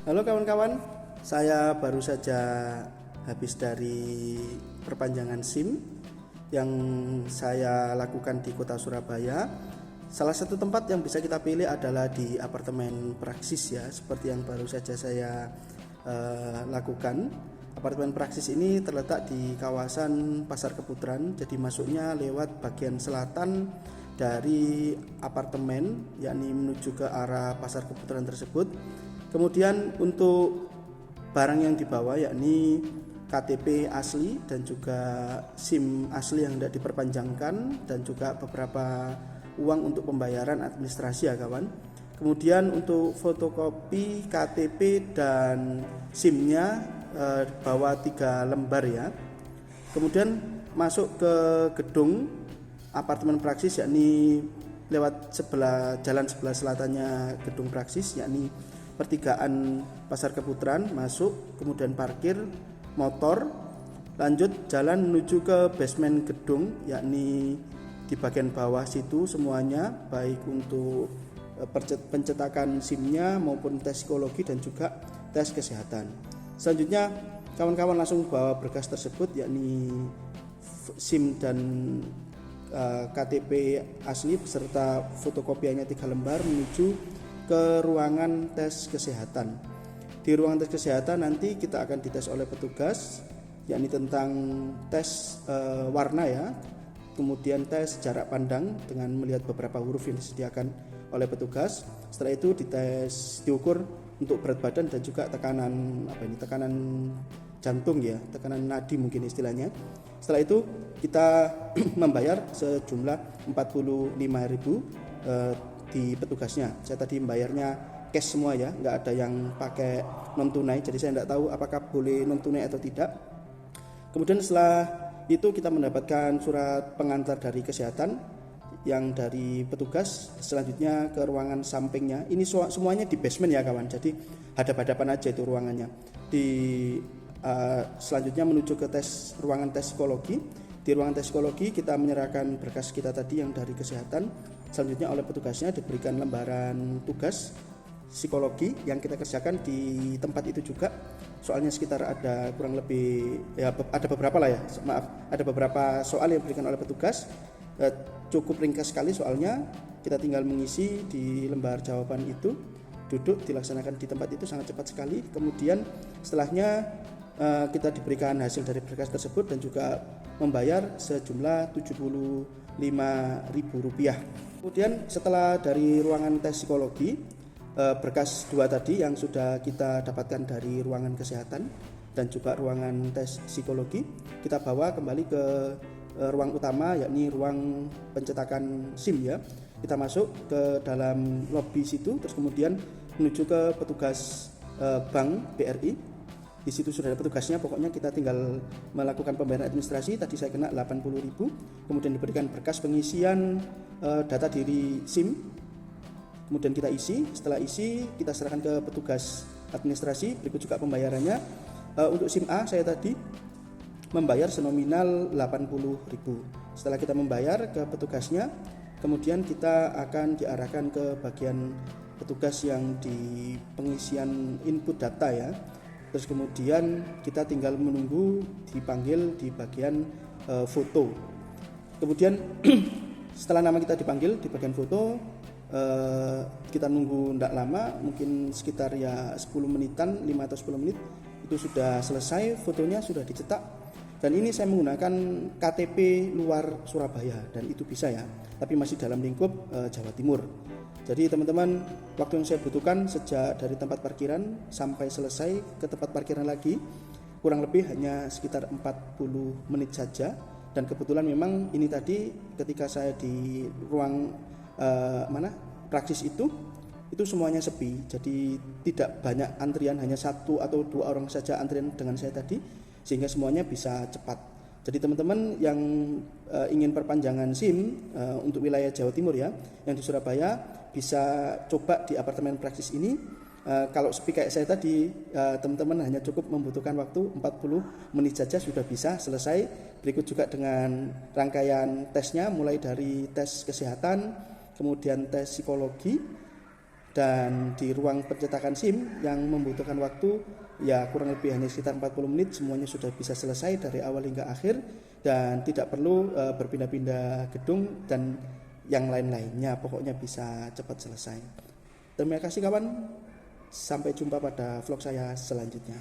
Halo kawan-kawan, saya baru saja habis dari perpanjangan SIM yang saya lakukan di kota Surabaya. Salah satu tempat yang bisa kita pilih adalah di apartemen Praksis ya, seperti yang baru saja saya lakukan. Apartemen Praksis ini terletak di kawasan Pasar Keputaran, jadi masuknya lewat bagian selatan dari apartemen, yakni menuju ke arah Pasar Keputaran tersebut. Kemudian untuk barang yang dibawa yakni KTP asli dan juga SIM asli yang tidak diperpanjangkan dan juga beberapa uang untuk pembayaran administrasi ya kawan. Kemudian untuk fotokopi KTP dan SIM-nya bawa 3 lembar ya. Kemudian masuk ke gedung apartemen Praksis yakni lewat jalan sebelah selatannya gedung Praksis yakni pertigaan Pasar Keputaran, masuk, kemudian parkir motor, lanjut jalan menuju ke basement gedung, yakni di bagian bawah situ semuanya, baik untuk pencetakan SIM-nya maupun tes psikologi dan juga tes kesehatan. Selanjutnya kawan-kawan langsung bawa berkas tersebut, yakni SIM dan KTP asli beserta fotokopiannya 3 lembar menuju ke ruangan tes kesehatan. Di ruangan tes kesehatan nanti kita akan dites oleh petugas, yakni tentang tes warna ya, kemudian tes jarak pandang dengan melihat beberapa huruf yang disediakan oleh petugas. Setelah itu diukur untuk berat badan dan juga tekanan tekanan jantung ya, tekanan nadi mungkin istilahnya. Setelah itu kita membayar sejumlah 45.000 di petugasnya. Saya tadi membayarnya cash semua ya, nggak ada yang pakai non tunai, jadi saya nggak tahu apakah boleh non tunai atau tidak. Kemudian setelah itu kita mendapatkan surat pengantar dari kesehatan yang dari petugas. Selanjutnya ke ruangan sampingnya, ini semuanya di basement ya kawan, jadi hadap-hadapan aja itu ruangannya. Selanjutnya menuju ke ruangan tes psikologi. Di ruangan tes psikologi kita menyerahkan berkas kita tadi yang dari kesehatan. Selanjutnya oleh petugasnya diberikan lembaran tugas psikologi yang kita kerjakan di tempat itu juga. Soalnya sekitar ada kurang lebih ya, ada beberapa lah ya, ada beberapa soal yang diberikan oleh petugas. Cukup ringkas sekali soalnya, kita tinggal mengisi di lembar jawaban itu, duduk dilaksanakan di tempat itu sangat cepat sekali. Kemudian setelahnya kita diberikan hasil dari berkas tersebut dan juga membayar sejumlah Rp75.000. Kemudian setelah dari ruangan tes psikologi, berkas 2 tadi yang sudah kita dapatkan dari ruangan kesehatan dan juga ruangan tes psikologi, kita bawa kembali ke ruang utama yakni ruang pencetakan SIM ya. Kita masuk ke dalam lobi situ, terus kemudian menuju ke petugas Bank BRI. Di situ sudah ada petugasnya, pokoknya kita tinggal melakukan pembayaran administrasi. Tadi saya kena 80.000, kemudian diberikan berkas pengisian data diri SIM, kemudian kita isi. Setelah isi kita serahkan ke petugas administrasi, berikut juga pembayarannya. Untuk SIM A saya tadi membayar senominal 80.000. Setelah kita membayar ke petugasnya, kemudian kita akan diarahkan ke bagian petugas yang di pengisian input data ya. Terus kemudian kita tinggal menunggu dipanggil di bagian foto. Kemudian setelah nama kita dipanggil di bagian foto, kita nunggu tidak lama, mungkin sekitar ya 10 menitan, 5 atau 10 menit itu sudah selesai, fotonya sudah dicetak. Dan ini saya menggunakan KTP luar Surabaya dan itu bisa ya, tapi masih dalam lingkup Jawa Timur. Jadi teman-teman, waktu yang saya butuhkan sejak dari tempat parkiran sampai selesai ke tempat parkiran lagi kurang lebih hanya sekitar 40 menit saja. Dan kebetulan memang ini tadi ketika saya di ruang Praksis itu semuanya sepi. Jadi tidak banyak antrian, hanya 1 atau 2 orang saja antrian dengan saya tadi, sehingga semuanya bisa cepat. Jadi teman-teman yang ingin perpanjangan SIM untuk wilayah Jawa Timur ya, yang di Surabaya bisa coba di apartemen Praksis ini. Kalau sepi kayak saya tadi, teman-teman hanya cukup membutuhkan waktu 40 menit saja sudah bisa selesai. Berikut juga dengan rangkaian tesnya, mulai dari tes kesehatan, kemudian tes psikologi, Dan di ruang pencetakan SIM yang membutuhkan waktu ya kurang lebih hanya sekitar 40 menit semuanya sudah bisa selesai dari awal hingga akhir dan tidak perlu berpindah-pindah gedung dan yang lain-lainnya, pokoknya bisa cepat selesai. Terima kasih kawan, sampai jumpa pada vlog saya selanjutnya.